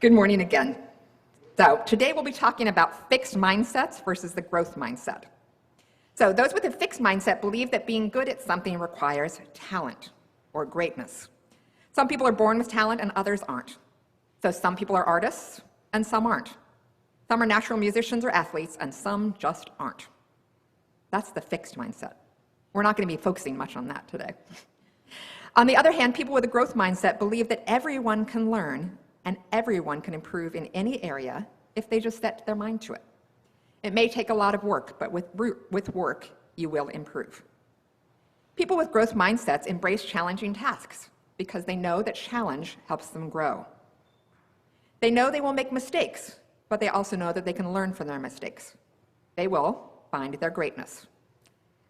Good morning again. So today we'll be talking about fixed mindsets versus the growth mindset. So those with a fixed mindset believe that being good at something requires talent or greatness. Some people are born with talent and others aren't. So some people are artists and some aren't. Some are natural musicians or athletes and some just aren't. That's the fixed mindset. We're not going to be focusing much on that today. On the other hand, people with a growth mindset believe that everyone can learn and everyone can improve in any area if they just set their mind to it. It may take a lot of work, but with work, you will improve. People with growth mindsets embrace challenging tasks because they know that challenge helps them grow. They know they will make mistakes, but they also know that they can learn from their mistakes. They will find their greatness.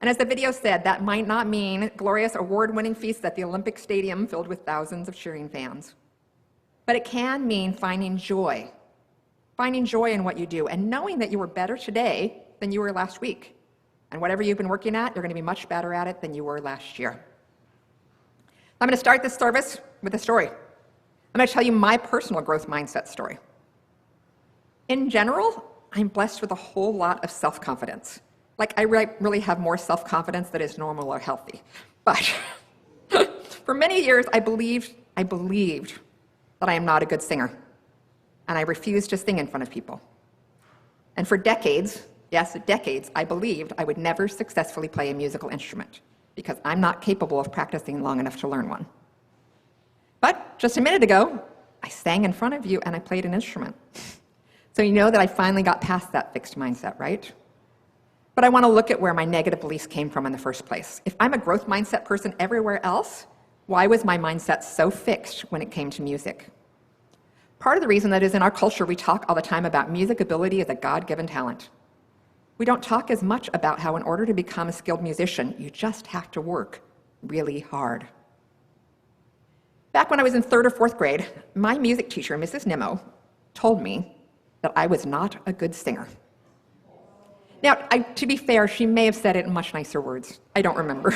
And as the video said, that might not mean glorious award-winning feasts at the Olympic Stadium filled with thousands of cheering fans. But it can mean finding joy in what you do and knowing that you are better today than you were last week. And whatever you've been working at, you're going to be much better at it than you were last year. I'm going to start this service with a story. I'm going to tell you my personal growth mindset story. In general, I'm blessed with a whole lot of self-confidence. Like, I really have more self-confidence than is normal or healthy. But for many years, I believed that I am not a good singer, and I refused to sing in front of people. And for decades, yes, decades, I believed I would never successfully play a musical instrument because I'm not capable of practicing long enough to learn one. But just a minute ago, I sang in front of you and I played an instrument. So you know that I finally got past that fixed mindset, right? But I want to look at where my negative beliefs came from in the first place. If I'm a growth mindset person everywhere else, why was my mindset so fixed when it came to music? Part of the reason that is in our culture, we talk all the time about music ability as a God-given talent. We don't talk as much about how in order to become a skilled musician, you just have to work really hard. Back when I was in 3rd or 4th grade, my music teacher, Mrs. Nimmo, told me that I was not a good singer. Now, to be fair, she may have said it in much nicer words. I don't remember.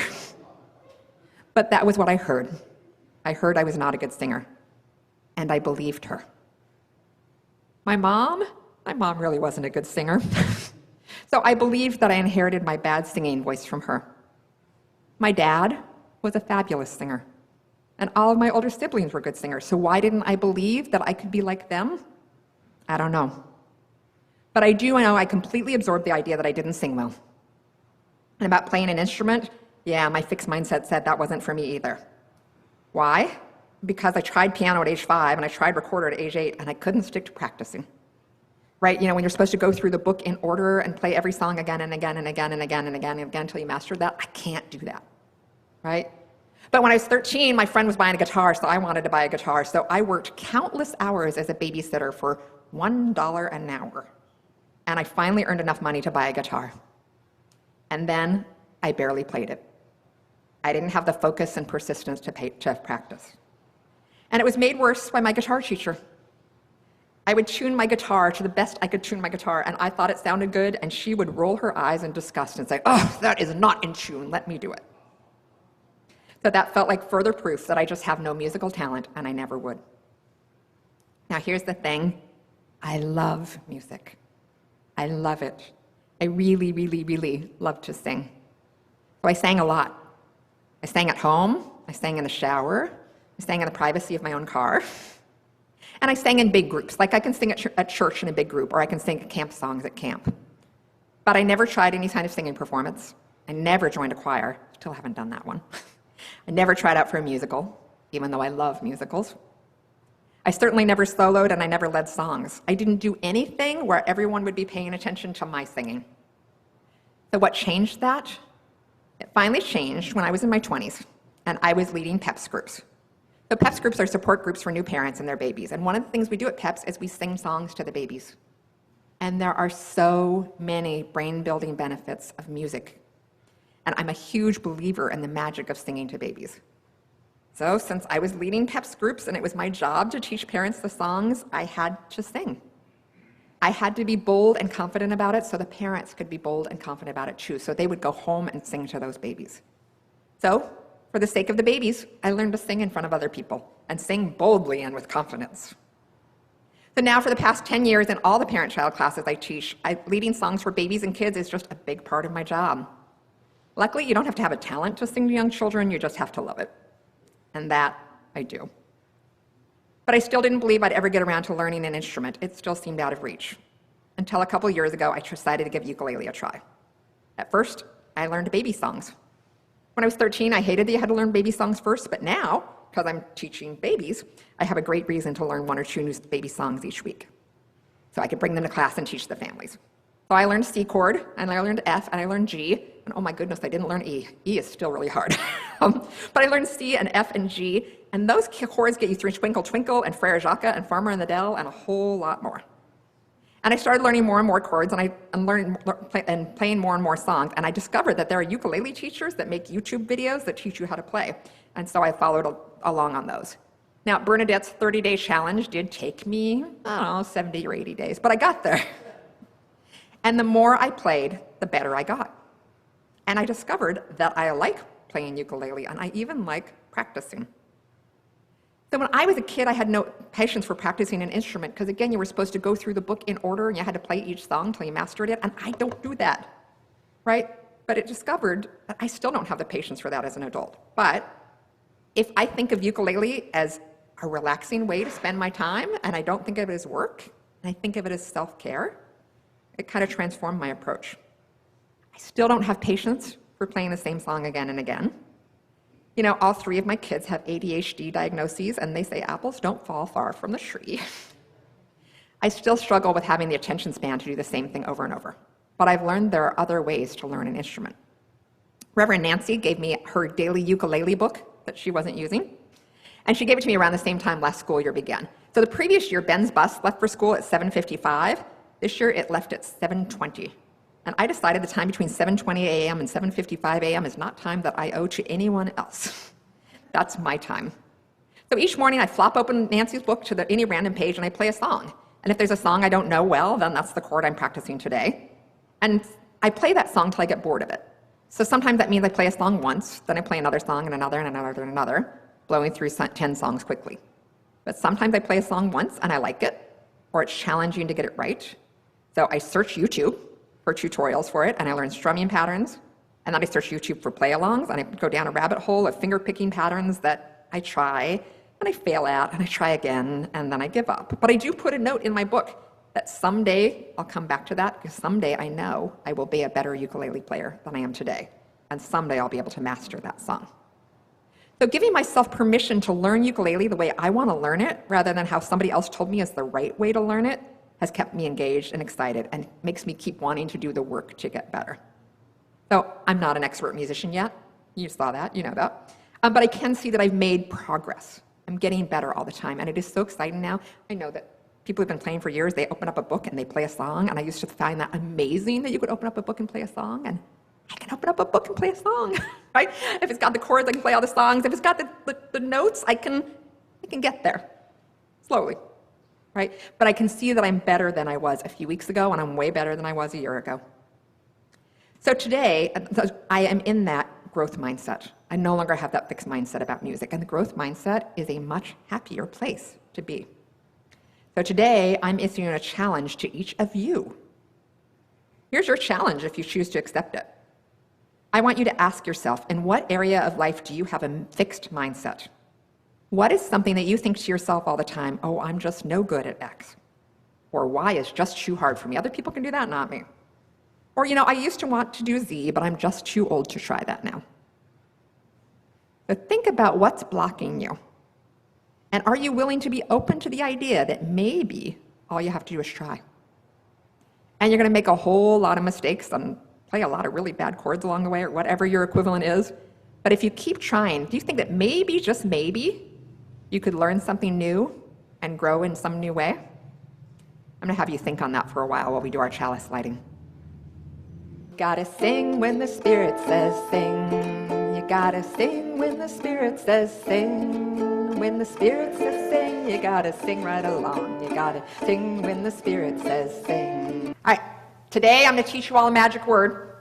But that was what I heard. I heard I was not a good singer. And I believed her. My mom really wasn't a good singer. So I believed that I inherited my bad singing voice from her. My dad was a fabulous singer. And all of my older siblings were good singers. So why didn't I believe that I could be like them? I don't know. But I do know I completely absorbed the idea that I didn't sing well. And about playing an instrument, yeah, my fixed mindset said that wasn't for me either. Why? Because I tried piano at age 5 and I tried recorder at age 8 and I couldn't stick to practicing. Right? You know, when you're supposed to go through the book in order and play every song again and again and again and again and again and again until you mastered that, I can't do that. Right? But when I was 13, my friend was buying a guitar, so I wanted to buy a guitar. So I worked countless hours as a babysitter for $1 an hour. And I finally earned enough money to buy a guitar. And then I barely played it. I didn't have the focus and persistence to practice. And it was made worse by my guitar teacher. I would tune my guitar to the best I could tune my guitar, and I thought it sounded good, and she would roll her eyes in disgust and say, "Oh, that is not in tune, let me do it." So that felt like further proof that I just have no musical talent, and I never would. Now here's the thing. I love music. I love it. I really, really, really love to sing. So I sang a lot. I sang at home, I sang in the shower, I sang in the privacy of my own car, and I sang in big groups. Like I can sing at church in a big group, or I can sing camp songs at camp. But I never tried any kind of singing performance. I never joined a choir. Still haven't done that one. I never tried out for a musical, even though I love musicals. I certainly never soloed, and I never led songs. I didn't do anything where everyone would be paying attention to my singing. So what changed that? It finally changed when I was in my 20s, and I was leading PEPS groups. So PEPS groups are support groups for new parents and their babies. And one of the things we do at PEPS is we sing songs to the babies. And there are so many brain-building benefits of music. And I'm a huge believer in the magic of singing to babies. So since I was leading PEPS groups and it was my job to teach parents the songs, I had to sing. I had to be bold and confident about it so the parents could be bold and confident about it too, so they would go home and sing to those babies. So, for the sake of the babies, I learned to sing in front of other people and sing boldly and with confidence. So now for the past 10 years in all the parent-child classes I teach, leading songs for babies and kids is just a big part of my job. Luckily, you don't have to have a talent to sing to young children, you just have to love it. And that I do. But I still didn't believe I'd ever get around to learning an instrument. It still seemed out of reach. Until a couple years ago, I decided to give ukulele a try. At first, I learned baby songs. When I was 13, I hated that you had to learn baby songs first, but now, because I'm teaching babies, I have a great reason to learn 1 or 2 new baby songs each week. So I could bring them to class and teach the families. So I learned C chord, and I learned F, and I learned G, and oh my goodness, I didn't learn E. E is still really hard. But I learned C and F and G, and those chords get you through Twinkle Twinkle and Frere Jacques and Farmer in the Dell and a whole lot more. And I started learning more and more chords and playing more and more songs, and I discovered that there are ukulele teachers that make YouTube videos that teach you how to play, and so I followed along on those. Now, Bernadette's 30-day challenge did take me, I don't know, 70 or 80 days, but I got there. And the more I played, the better I got. And I discovered that I like playing ukulele, and I even like practicing. So when I was a kid, I had no patience for practicing an instrument, because again, you were supposed to go through the book in order, and you had to play each song until you mastered it, and I don't do that, right? But it discovered that I still don't have the patience for that as an adult. But if I think of ukulele as a relaxing way to spend my time, and I don't think of it as work, and I think of it as self-care, it kind of transformed my approach. I still don't have patience for playing the same song again and again. You know, all 3 of my kids have ADHD diagnoses, and they say apples don't fall far from the tree. I still struggle with having the attention span to do the same thing over and over, but I've learned there are other ways to learn an instrument. Reverend Nancy gave me her daily ukulele book that she wasn't using, and she gave it to me around the same time last school year began. So the previous year, Ben's bus left for school at 7:55. This year, it left at 7:20. And I decided the time between 7:20 a.m. and 7:55 a.m. is not time that I owe to anyone else. That's my time. So each morning, I flop open Nancy's book to any random page, and I play a song. And if there's a song I don't know well, then that's the chord I'm practicing today. And I play that song till I get bored of it. So sometimes that means I play a song once, then I play another song and another and another and another, blowing through 10 songs quickly. But sometimes I play a song once and I like it, or it's challenging to get it right. So I search YouTube for tutorials for it, and I learn strumming patterns, and then I search YouTube for play-alongs, and I go down a rabbit hole of finger-picking patterns that I try, and I fail at, and I try again, and then I give up. But I do put a note in my book that someday I'll come back to that, because someday I know I will be a better ukulele player than I am today, and someday I'll be able to master that song. So giving myself permission to learn ukulele the way I want to learn it, rather than how somebody else told me is the right way to learn it, has kept me engaged and excited and makes me keep wanting to do the work to get better. So I'm not an expert musician yet. You saw that, you know that. But I can see that I've made progress. I'm getting better all the time, and it is so exciting now. I know that people who've been playing for years, they open up a book and they play a song, and I used to find that amazing that you could open up a book and play a song, and I can open up a book and play a song, right? If it's got the chords, I can play all the songs. If it's got the notes, I can get there, slowly. Right? But I can see that I'm better than I was a few weeks ago, and I'm way better than I was a year ago. So today, I am in that growth mindset. I no longer have that fixed mindset about music, and the growth mindset is a much happier place to be. So today, I'm issuing a challenge to each of you. Here's your challenge if you choose to accept it. I want you to ask yourself, in what area of life do you have a fixed mindset? What is something that you think to yourself all the time, oh, I'm just no good at X, or Y is just too hard for me. Other people can do that, not me. Or, I used to want to do Z, but I'm just too old to try that now. So think about what's blocking you. And are you willing to be open to the idea that maybe all you have to do is try? And you're going to make a whole lot of mistakes and play a lot of really bad chords along the way, or whatever your equivalent is. But if you keep trying, do you think that maybe, just maybe, you could learn something new and grow in some new way? I'm going to have you think on that for a while we do our chalice lighting. Gotta sing when the Spirit says sing. You gotta sing when the Spirit says sing. When the Spirit says sing, you gotta sing right along. You gotta sing when the Spirit says sing. All right, today I'm going to teach you all a magic word.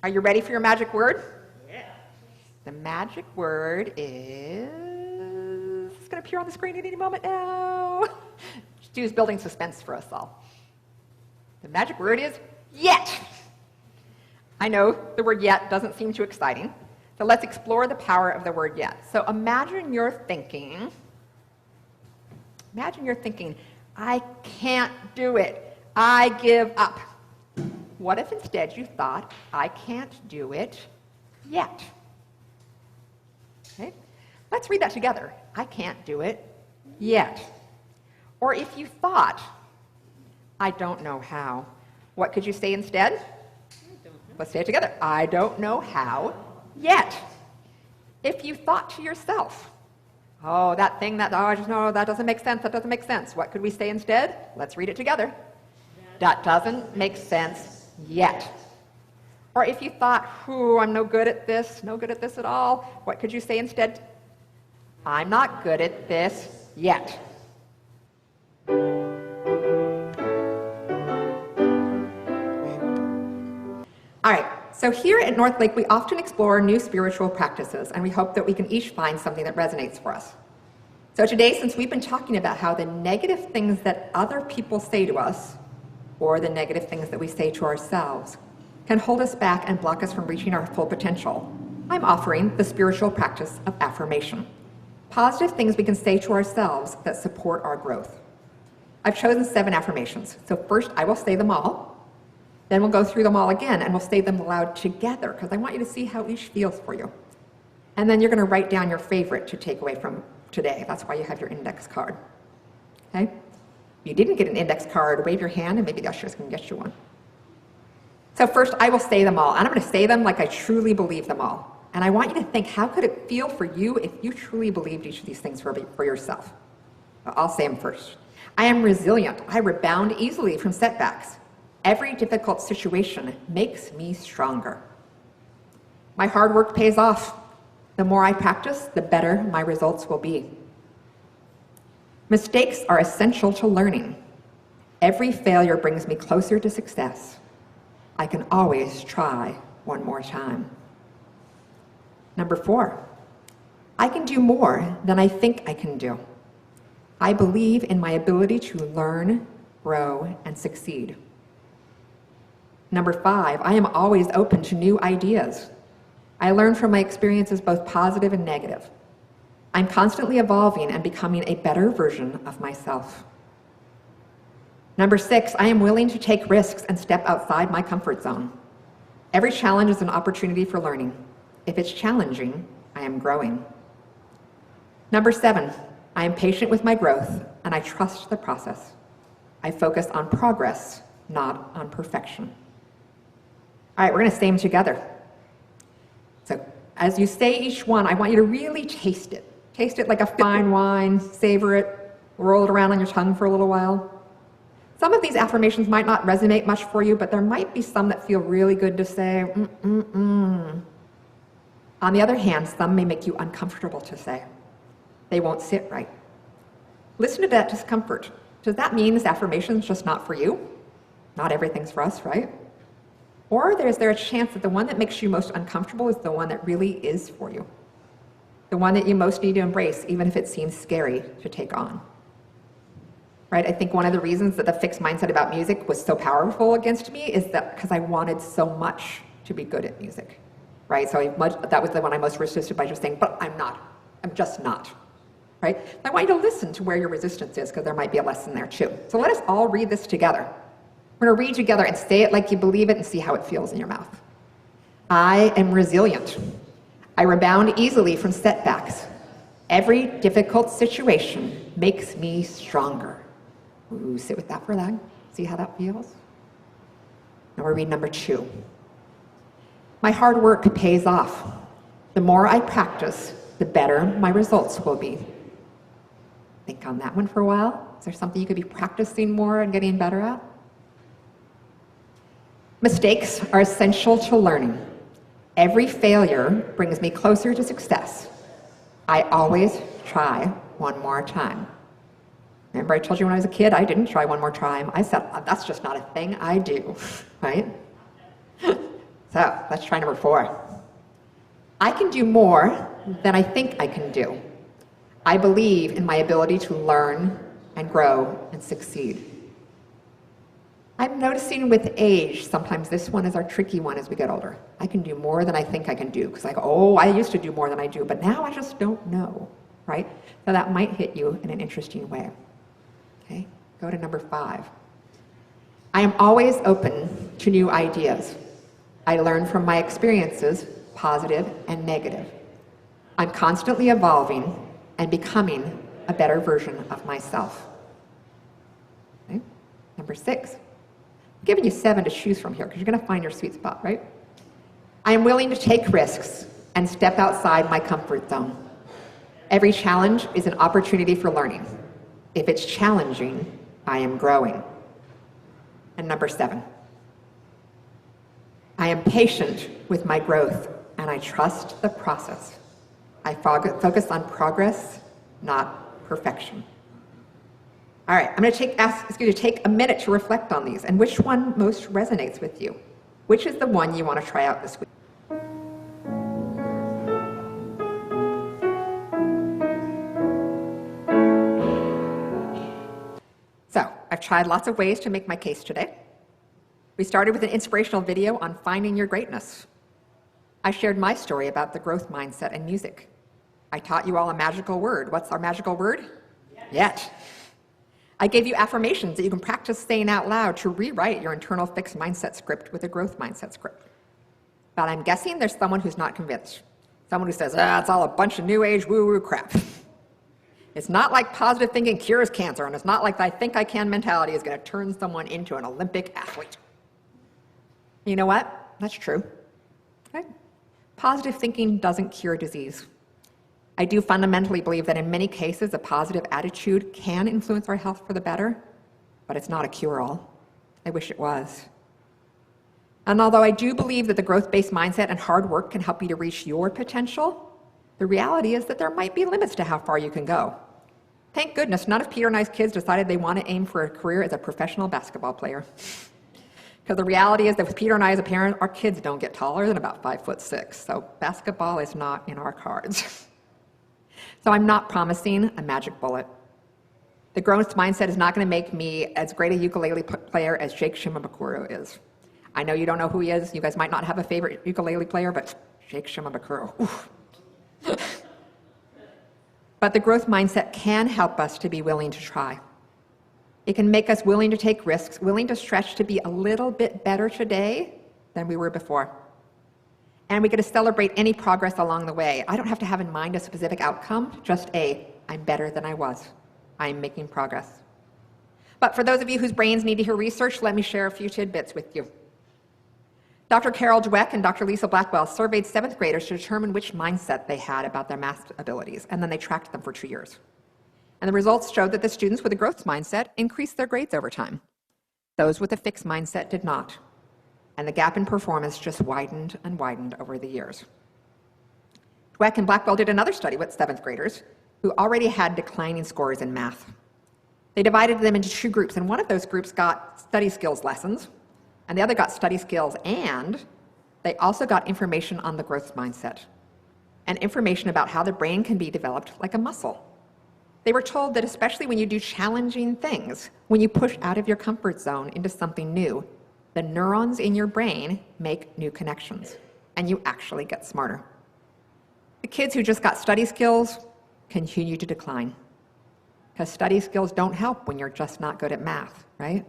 Are you ready for your magic word? Yeah. The magic word is... going to appear on the screen at any moment now. Stu's building suspense for us all. The magic word is yet. I know the word yet doesn't seem too exciting, so let's explore the power of the word yet. So imagine you're thinking, I can't do it. I give up. What if instead you thought, I can't do it yet? Okay? Let's read that together. I can't do it yet. Or if you thought, I don't know how, what could you say instead? Let's say it together. I don't know how yet. If you thought to yourself, oh, that thing that, oh, I just know that doesn't make sense, that doesn't make sense. What could we say instead? Let's read it together. That doesn't make sense yet. Or if you thought, I'm no good at this at all, what could you say instead? I'm not good at this yet. All right, so here at Northlake, we often explore new spiritual practices, and we hope that we can each find something that resonates for us. So today, since we've been talking about how the negative things that other people say to us, or the negative things that we say to ourselves, can hold us back and block us from reaching our full potential, I'm offering the spiritual practice of affirmation. Positive things we can say to ourselves that support our growth. I've chosen 7 affirmations. So first, I will say them all. Then we'll go through them all again, and we'll say them aloud together, because I want you to see how each feels for you. And then you're going to write down your favorite to take away from today. That's why you have your index card. Okay? If you didn't get an index card, wave your hand, and maybe the ushers can get you one. So first, I will say them all, and I'm going to say them like I truly believe them all. And I want you to think, how could it feel for you if you truly believed each of these things for yourself? I'll say them first. I am resilient. I rebound easily from setbacks. Every difficult situation makes me stronger. My hard work pays off. The more I practice, the better my results will be. Mistakes are essential to learning. Every failure brings me closer to success. I can always try one more time. Number 4, I can do more than I think I can do. I believe in my ability to learn, grow, and succeed. Number 5, I am always open to new ideas. I learn from my experiences, both positive and negative. I'm constantly evolving and becoming a better version of myself. Number 6, I am willing to take risks and step outside my comfort zone. Every challenge is an opportunity for learning. If it's challenging, I am growing. Number 7, I am patient with my growth, and I trust the process. I focus on progress, not on perfection. All right, we're going to say them together. So as you say each one, I want you to really taste it. Taste it like a fine wine, savor it, roll it around on your tongue for a little while. Some of these affirmations might not resonate much for you, but there might be some that feel really good to say. On the other hand, some may make you uncomfortable to say. They won't sit right. Listen to that discomfort. Does that mean this affirmation is just not for you? Not everything's for us, right? Or is there a chance that the one that makes you most uncomfortable is the one that really is for you? The one that you most need to embrace, even if it seems scary to take on. Right? I think one of the reasons that the fixed mindset about music was so powerful against me is that because I wanted so much to be good at music. Right? So that was the one I most resisted by just saying, but I'm not. I'm just not. Right? I want you to listen to where your resistance is, because there might be a lesson there too. So let us all read this together. We're going to read together and say it like you believe it and see how it feels in your mouth. I am resilient. I rebound easily from setbacks. Every difficult situation makes me stronger. Ooh, sit with that for a lag. See how that feels? Now we'll read number 2. My hard work pays off. The more I practice, the better my results will be. Think on that one for a while. Is there something you could be practicing more and getting better at? Mistakes are essential to learning. Every failure brings me closer to success. I always try one more time. Remember I told you when I was a kid, I didn't try one more time. I said, that's just not a thing I do, right? So let's try number 4. I can do more than I think I can do. I believe in my ability to learn and grow and and succeed. I'm noticing with age, sometimes this one is our tricky one as we get older. I can do more than I think I can do, because I go, oh, I used to do more than I do, but now I just don't know, right? So that might hit you in an interesting way. Okay, go to number 5. I am always open to new ideas. I learn from my experiences, positive and negative. I'm constantly evolving and becoming a better version of myself. Okay. Number 6. I'm giving you 7 to choose from here because you're going to find your sweet spot, right? I am willing to take risks and step outside my comfort zone. Every challenge is an opportunity for learning. If it's challenging, I am growing. And number 7. I am patient with my growth and I trust the process. I focus on progress, not perfection. All right, I'm going to ask you to take a minute to reflect on these and which one most resonates with you. Which is the one you want to try out this week? So, I've tried lots of ways to make my case today. We started with an inspirational video on finding your greatness. I shared my story about the growth mindset and music. I taught you all a magical word. What's our magical word? Yet. I gave you affirmations that you can practice saying out loud to rewrite your internal fixed mindset script with a growth mindset script. But I'm guessing there's someone who's not convinced. Someone who says, it's all a bunch of new age woo-woo crap. It's not like positive thinking cures cancer, and it's not like the I think I can mentality is going to turn someone into an Olympic athlete. You know what? That's true. Okay? Positive thinking doesn't cure disease. I do fundamentally believe that in many cases, a positive attitude can influence our health for the better, but it's not a cure-all. I wish it was. And although I do believe that the growth-based mindset and hard work can help you to reach your potential, the reality is that there might be limits to how far you can go. Thank goodness none of Peter and I's kids decided they want to aim for a career as a professional basketball player. Because the reality is that with Peter and I as a parent, our kids don't get taller than about 5'6", so basketball is not in our cards. So I'm not promising a magic bullet. The growth mindset is not going to make me as great a ukulele player as Jake Shimabukuro is. I know you don't know who he is. You guys might not have a favorite ukulele player, but Jake Shimabukuro. But the growth mindset can help us to be willing to try. It can make us willing to take risks, willing to stretch to be a little bit better today than we were before. And we get to celebrate any progress along the way. I don't have to have in mind a specific outcome, just I'm better than I was. I'm making progress. But for those of you whose brains need to hear research, let me share a few tidbits with you. Dr. Carol Dweck and Dr. Lisa Blackwell surveyed 7th graders to determine which mindset they had about their math abilities, and then they tracked them for 2 years. And the results showed that the students with a growth mindset increased their grades over time. Those with a fixed mindset did not. And the gap in performance just widened and widened over the years. Dweck and Blackwell did another study with 7th graders who already had declining scores in math. They divided them into 2 groups, and one of those groups got study skills lessons, and the other got study skills, and they also got information on the growth mindset and information about how the brain can be developed like a muscle. They were told that especially when you do challenging things, when you push out of your comfort zone into something new, the neurons in your brain make new connections, and you actually get smarter. The kids who just got study skills continue to decline, because study skills don't help when you're just not good at math, right?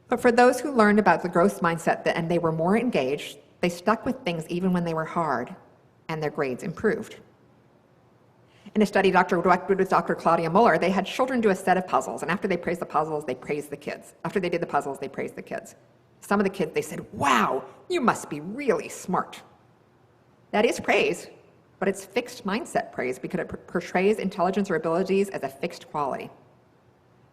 But for those who learned about the growth mindset and they were more engaged, they stuck with things even when they were hard, and their grades improved. In a study Dr. Dweck did with Dr. Claudia Muller, they had children do a set of puzzles, and after they praised the puzzles, they praised the kids. After they did the puzzles, they praised the kids. Some of the kids, they said, wow, you must be really smart. That is praise, but it's fixed mindset praise because it portrays intelligence or abilities as a fixed quality.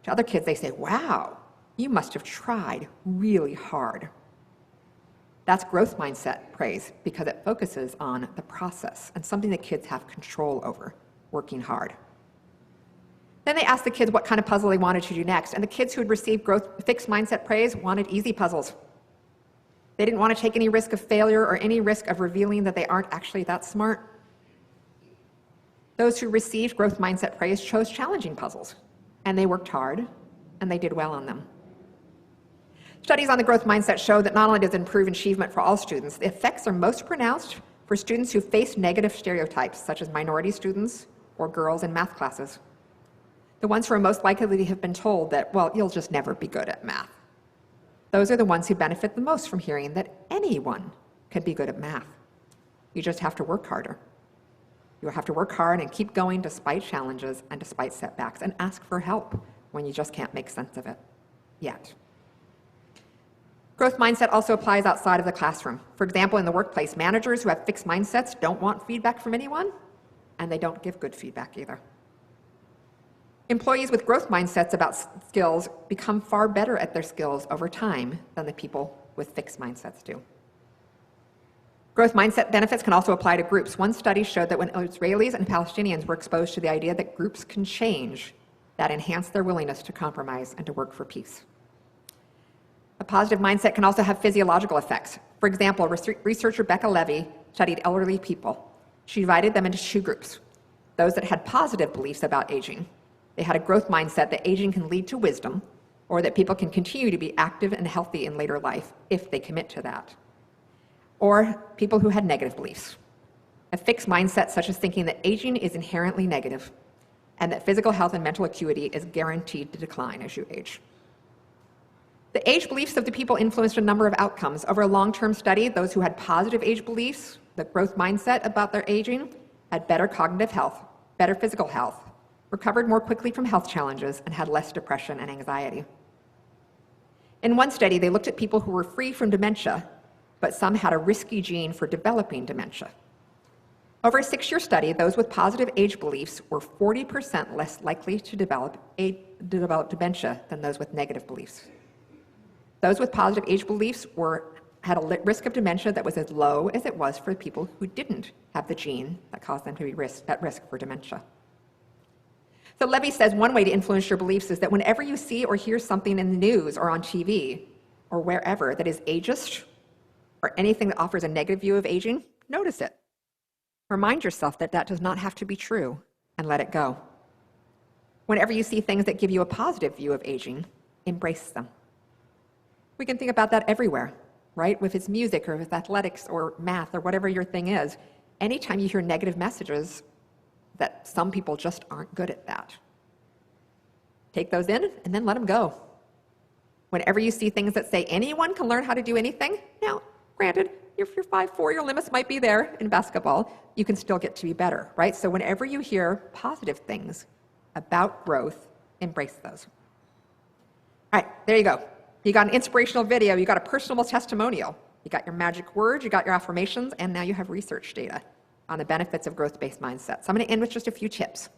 To other kids, they say, wow, you must have tried really hard. That's growth mindset praise because it focuses on the process and something that kids have control over. Working hard. Then they asked the kids what kind of puzzle they wanted to do next, and the kids who had received fixed mindset praise wanted easy puzzles. They didn't want to take any risk of failure or any risk of revealing that they aren't actually that smart. Those who received growth mindset praise chose challenging puzzles, and they worked hard, and they did well on them. Studies on the growth mindset show that not only does it improve achievement for all students, the effects are most pronounced for students who face negative stereotypes, such as minority students or girls in math classes. The ones who are most likely to have been told that, well, you'll just never be good at math. Those are the ones who benefit the most from hearing that anyone can be good at math. You just have to work harder. You have to work hard and keep going despite challenges and despite setbacks, and ask for help when you just can't make sense of it yet. Growth mindset also applies outside of the classroom. For example, in the workplace, managers who have fixed mindsets don't want feedback from anyone, and they don't give good feedback either. Employees with growth mindsets about skills become far better at their skills over time than the people with fixed mindsets do. Growth mindset benefits can also apply to groups. One study showed that when Israelis and Palestinians were exposed to the idea that groups can change, that enhanced their willingness to compromise and to work for peace. A positive mindset can also have physiological effects. For example, researcher Becca Levy studied elderly people. She divided them into two groups. Those that had positive beliefs about aging. They had a growth mindset that aging can lead to wisdom, or that people can continue to be active and healthy in later life if they commit to that. Or people who had negative beliefs. A fixed mindset such as thinking that aging is inherently negative and that physical health and mental acuity is guaranteed to decline as you age. The age beliefs of the people influenced a number of outcomes. Over a long-term study, those who had positive age beliefs, the growth mindset about their aging, had better cognitive health, better physical health, recovered more quickly from health challenges, and had less depression and anxiety. In one study, they looked at people who were free from dementia, but some had a risky gene for developing dementia. Over a 6-year study, those with positive age beliefs were 40% less likely to develop dementia than those with negative beliefs. Those with positive age beliefs had a risk of dementia that was as low as it was for people who didn't have the gene that caused them to be at risk for dementia. So Levy says one way to influence your beliefs is that whenever you see or hear something in the news or on TV or wherever that is ageist or anything that offers a negative view of aging, notice it. Remind yourself that that does not have to be true and let it go. Whenever you see things that give you a positive view of aging, embrace them. We can think about that everywhere, right? With it's music or with athletics or math or whatever your thing is. Anytime you hear negative messages that some people just aren't good at that, take those in and then let them go. Whenever you see things that say anyone can learn how to do anything, now, granted, if you're 5'4", your limits might be there in basketball, you can still get to be better, right? So whenever you hear positive things about growth, embrace those. All right, there you go. You got an inspirational video, you got a personal testimonial, you got your magic words, you got your affirmations, and now you have research data on the benefits of growth-based mindset. So I'm going to end with just a few tips.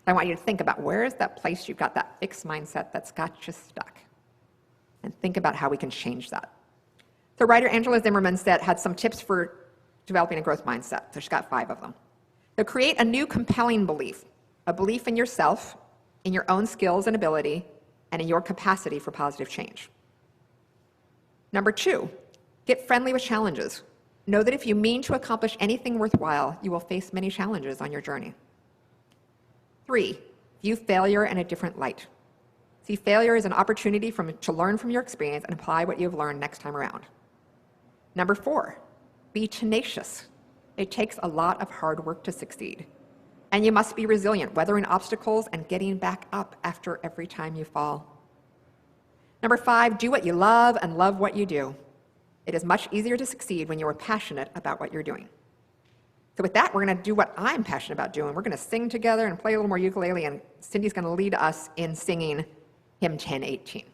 I want you to think about where is that place you've got that fixed mindset that's got you stuck, and think about how we can change that. So writer Angela Zimmerman had some tips for developing a growth mindset. So she's got 5 of them. So create a new compelling belief, a belief in yourself, in your own skills and ability, and in your capacity for positive change. Number 2, get friendly with challenges. Know that if you mean to accomplish anything worthwhile, you will face many challenges on your journey. 3, view failure in a different light. See failure as an opportunity to learn from your experience and apply what you've learned next time around. Number 4, be tenacious. It takes a lot of hard work to succeed. And you must be resilient, weathering obstacles and getting back up after every time you fall. Number 5, do what you love and love what you do. It is much easier to succeed when you are passionate about what you're doing. So with that, we're going to do what I'm passionate about doing. We're going to sing together and play a little more ukulele, and Cindy's going to lead us in singing hymn 1018.